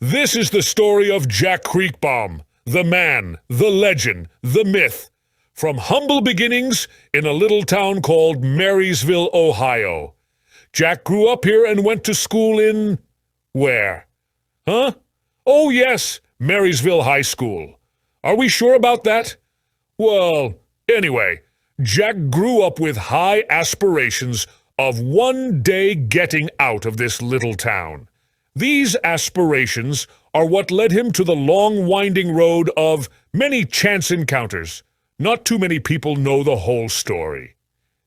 This is the story of Jack Kreakbaum, the man, the legend, the myth, from humble beginnings in a little town called Marysville, Ohio. Jack grew up here and went to school in... where? Huh? Oh, yes, Marysville High School. Are we sure about that? Well, anyway, Jack grew up with high aspirations of one day getting out of this little town. These aspirations are what led him to the long winding road of many chance encounters. Not too many people know the whole story.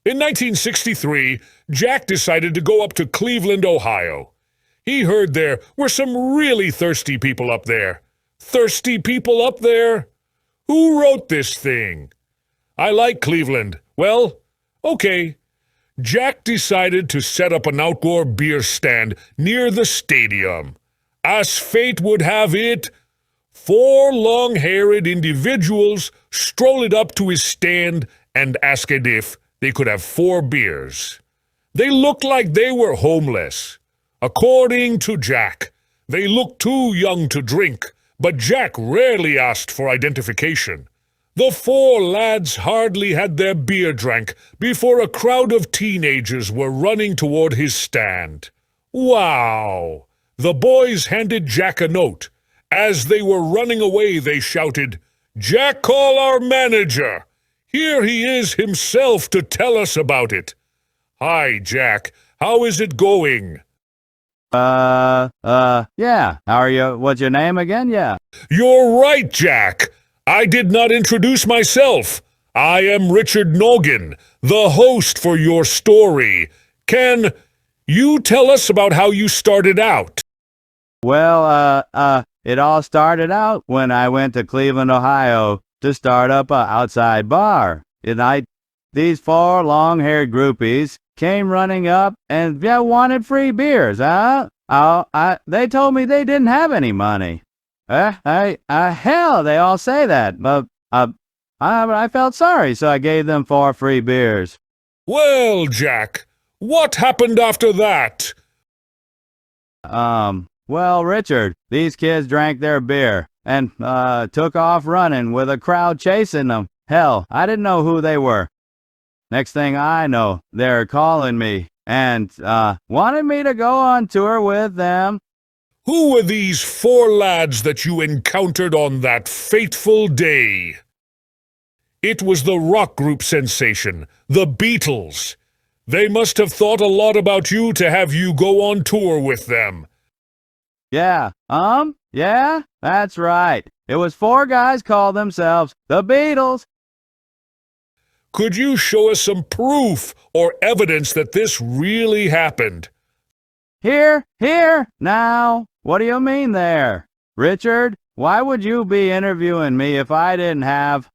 In 1963, Jack decided to go up to Cleveland, Ohio. He heard there were some really thirsty people up there. Thirsty people up there? Who wrote this thing? I like Cleveland. Well, okay. Jack decided to set up an outdoor beer stand near the stadium. As fate would have it, 4 long-haired individuals strolled up to his stand and asked if they could have 4 beers. They looked like they were homeless. According to Jack, they looked too young to drink, but Jack rarely asked for identification. The 4 lads hardly had their beer drank before a crowd of teenagers were running toward his stand. Wow! The boys handed Jack a note. As they were running away, they shouted, "Jack, call our manager! Here he is himself to tell us about it." "Hi, Jack. How is it going?" Yeah. How are you? What's your name again? Yeah. "You're right, Jack. I did not introduce myself. I am Richard Noggin, the host for your story. Can you tell us about how you started out?" Well, it all started out when I went to Cleveland, Ohio to start up a outside bar. These 4 long-haired groupies came running up and wanted free beers, they told me they didn't have any money. Hell, they all say that, but I felt sorry, so I gave them 4 free beers. Well, Jack, what happened after that? Well, Richard, these kids drank their beer and took off running with a crowd chasing them. Hell, I didn't know who they were. Next thing I know, they're calling me and wanted me to go on tour with them. Who were these 4 lads that you encountered on that fateful day? It was the rock group sensation, the Beatles. They must have thought a lot about you to have you go on tour with them. Yeah, that's right. It was 4 guys called themselves the Beatles. Could you show us some proof or evidence that this really happened? Here, now. What do you mean there? Richard, why would you be interviewing me if I didn't have,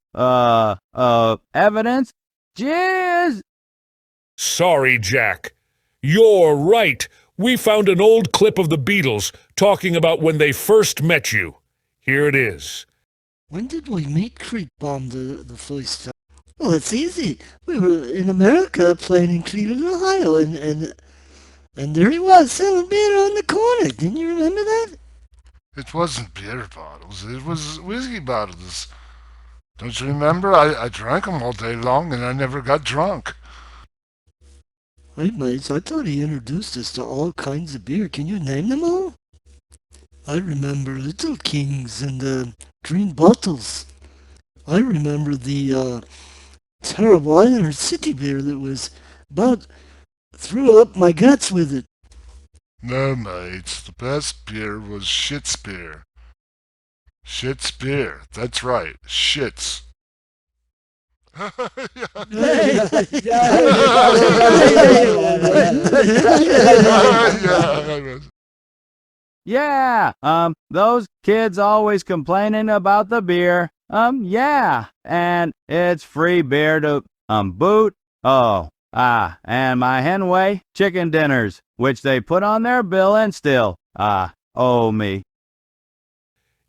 evidence? Jeez! Sorry, Jack. You're right. We found an old clip of the Beatles talking about when they first met you. Here it is. When did we meet Kreakbaum the first time? Well, it's easy. We were in America playing in Cleveland, Ohio, and there he was selling beer on the corner. Didn't you remember that? It wasn't beer bottles, it was whiskey bottles. Don't you remember? I drank them all day long and I never got drunk. Wait, mates, I thought he introduced us to all kinds of beer. Can you name them all? I remember Little Kings and Green Bottles. I remember the terrible Iron City beer that was about threw up my guts with it. No, mates, the best beer was Shit's beer. Shit's beer, that's right, Shit's. Yeah, those kids always complaining about the beer. Yeah, and it's free beer to, boot. And my Henway chicken dinners, which they put on their bill and still, owe me.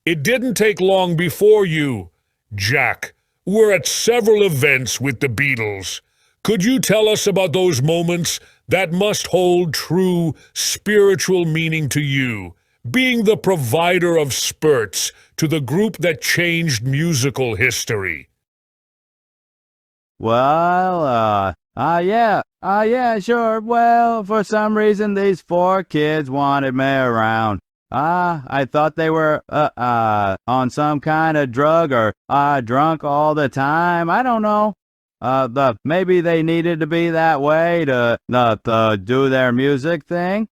It didn't take long before you, Jack, were at several events with the Beatles. Could you tell us about those moments that must hold true spiritual meaning to you, being the provider of spurts to the group that changed musical history. Well, yeah, sure. Well, for some reason, these 4 kids wanted me around. I thought they were, on some kind of drug or, drunk all the time. I don't know. Maybe they needed to be that way to do their music thing.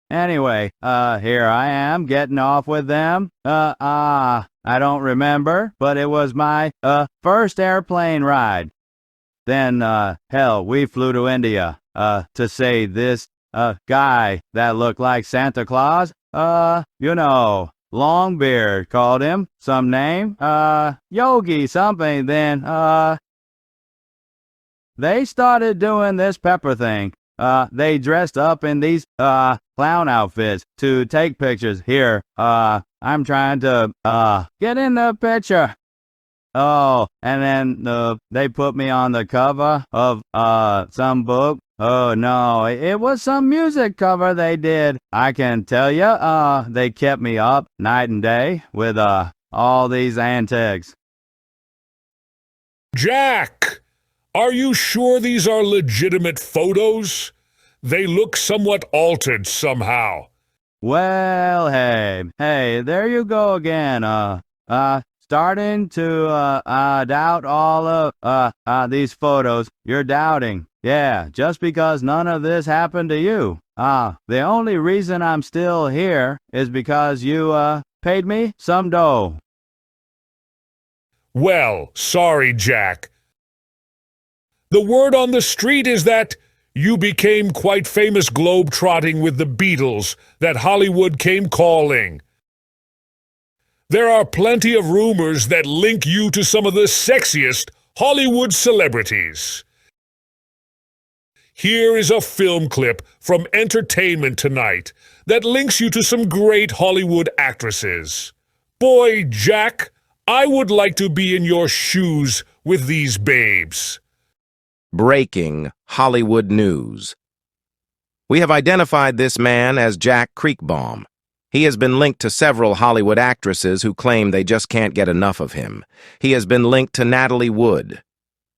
Anyway, here I am getting off with them. I don't remember, but it was my, first airplane ride. Then, hell, we flew to India, to say this, guy that looked like Santa Claus, Longbeard called him some name, Yogi something. Then, they started doing this pepper thing. They dressed up in these, clown outfits to take pictures. Here, I'm trying to, get in the picture. Oh, and then they put me on the cover of some book. Oh no, it was some music cover they did. I can tell you, they kept me up night and day with all these antics. Jack, are you sure these are legitimate photos? They look somewhat altered somehow. Well, hey, there you go again. Starting to doubt all of these photos. You're doubting. Yeah, just because none of this happened to you. The only reason I'm still here is because you paid me some dough. Well, sorry, Jack. The word on the street is that you became quite famous globe-trotting with the Beatles, that Hollywood came calling. There are plenty of rumors that link you to some of the sexiest Hollywood celebrities. Here is a film clip from Entertainment Tonight that links you to some great Hollywood actresses. Boy, Jack, I would like to be in your shoes with these babes. Breaking Hollywood news. We have identified this man as Jack Kreakbaum. He has been linked to several Hollywood actresses who claim they just can't get enough of him. He has been linked to Natalie Wood.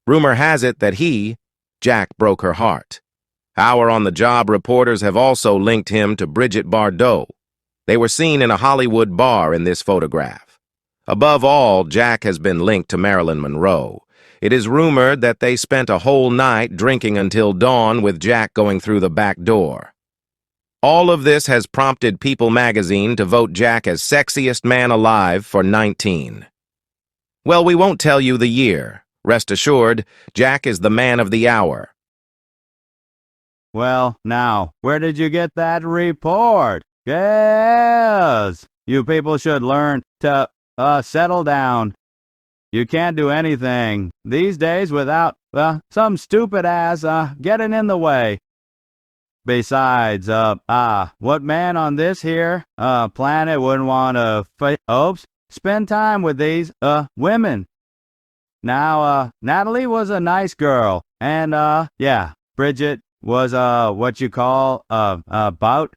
Rumor has it that Jack, broke her heart. Our on-the-job reporters have also linked him to Bridget Bardot. They were seen in a Hollywood bar in this photograph. Above all, Jack has been linked to Marilyn Monroe. It is rumored that they spent a whole night drinking until dawn with Jack going through the back door. All of this has prompted People magazine to vote Jack as sexiest man alive for 19. Well, we won't tell you the year. Rest assured, Jack is the man of the hour. Well, now, where did you get that report? Yes! You people should learn to, settle down. You can't do anything these days without, some stupid ass, getting in the way. Besides, what man on this here, planet wouldn't want to, spend time with these, women? Now, Natalie was a nice girl, and, yeah, Bridget was, what you call, about.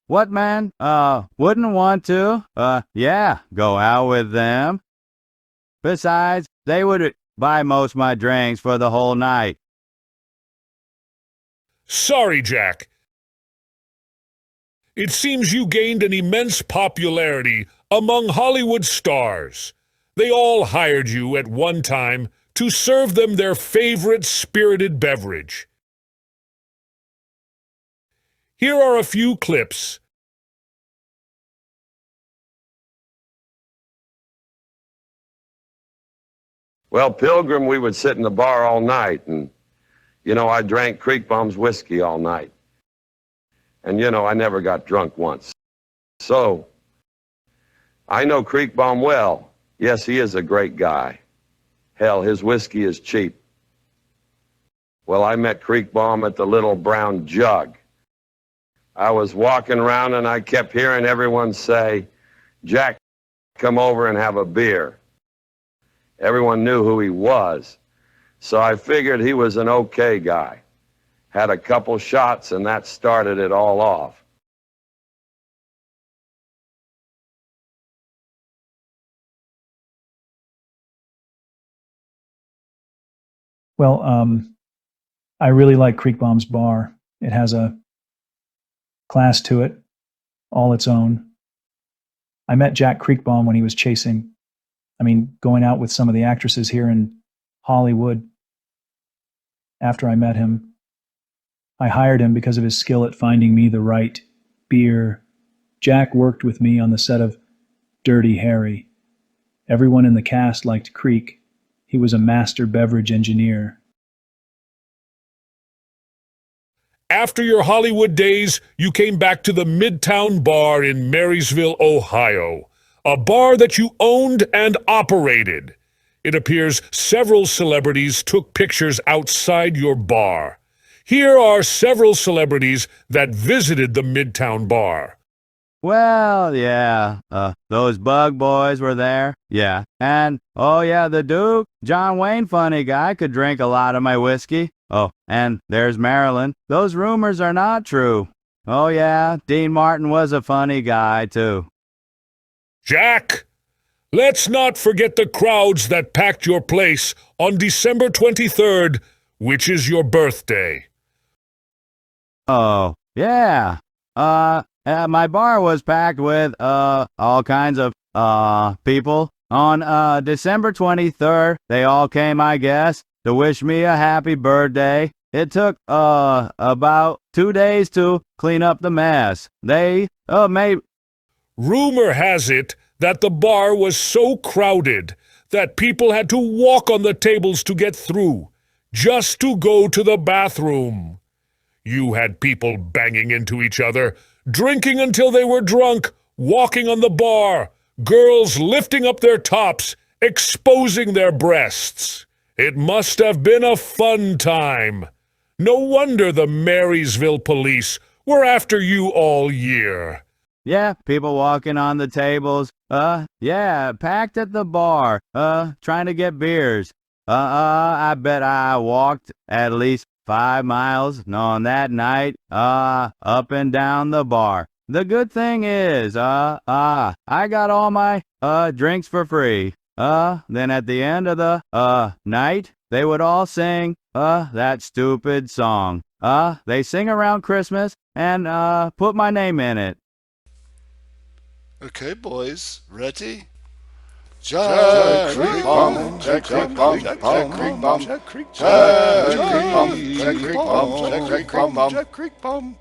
What man, wouldn't want to, go out with them? Besides, they would buy most my drinks for the whole night. Sorry, Jack. It seems you gained an immense popularity among Hollywood stars. They all hired you at one time to serve them their favorite spirited beverage. Here are a few clips. Well, Pilgrim, we would sit in the bar all night, and, I drank Kreakbaum's whiskey all night. And, I never got drunk once. So, I know Kreakbaum well. Yes, he is a great guy. Hell, his whiskey is cheap. Well, I met Kreakbaum at the Little Brown Jug. I was walking around and I kept hearing everyone say, "Jack, come over and have a beer." Everyone knew who he was, so I figured he was an okay guy. Had a couple shots and that started it all off. Well, I really like Kreakbaum's bar. It has a class to it, all its own. I met Jack Kreakbaum when he was going out with some of the actresses here in Hollywood. After I met him, I hired him because of his skill at finding me the right beer. Jack worked with me on the set of Dirty Harry. Everyone in the cast liked Kreak. He was a master beverage engineer. After your Hollywood days, you came back to the Midtown bar in Marysville, Ohio, a bar that you owned and operated. It appears several celebrities took pictures outside your bar. Here are several celebrities that visited the Midtown bar. Well, yeah, those Bug Boys were there, yeah. And, oh yeah, the Duke, John Wayne funny guy, could drink a lot of my whiskey. Oh, and there's Marilyn. Those rumors are not true. Oh yeah, Dean Martin was a funny guy, too. Jack, let's not forget the crowds that packed your place on December 23rd, which is your birthday. Oh, yeah. My bar was packed with, all kinds of, people. On, December 23rd, they all came, I guess, to wish me a happy birthday. It took, about 2 days to clean up the mess. They, made... Rumor has it that the bar was so crowded that people had to walk on the tables to get through, just to go to the bathroom. You had people banging into each other, drinking until they were drunk, walking on the bar, girls lifting up their tops, exposing their breasts. It must have been a fun time. No wonder the Marysville police were after you all year. Yeah, people walking on the tables. Yeah, packed at the bar. Trying to get beers. I bet I walked at least 5 miles on that night, up and down the bar. The good thing is, I got all my, drinks for free. Then at the end of the, night, they would all sing, that stupid song. They sing around Christmas and, put my name in it. Okay, boys, ready? Jack Kreakbaum, Jack Kreakbaum, Jack Kreakbaum, Jack Kreakbaum, Jack Kreakbaum, Jack Kreakbaum, Jack Kreakbaum.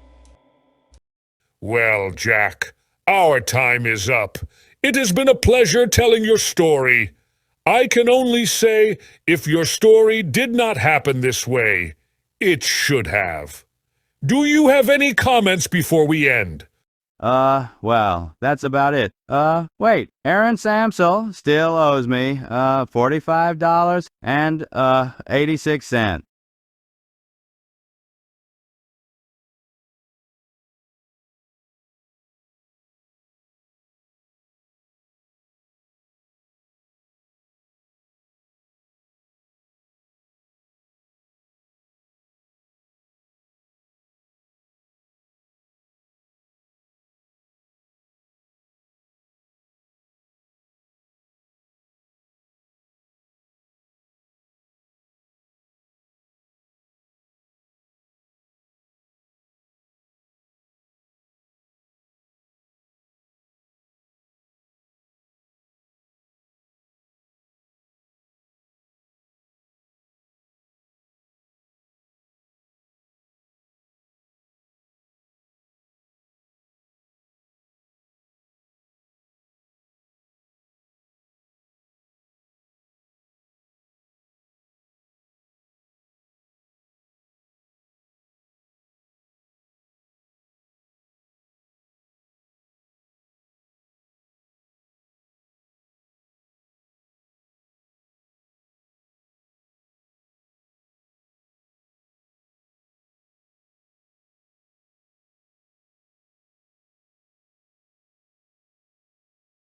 Well, Jack, our time is up. It has been a pleasure telling your story. I can only say, if your story did not happen this way, it should have. Do you have any comments before we end? Well, that's about it. Wait, Aaron Samsel still owes me, $45 and, 86 cents.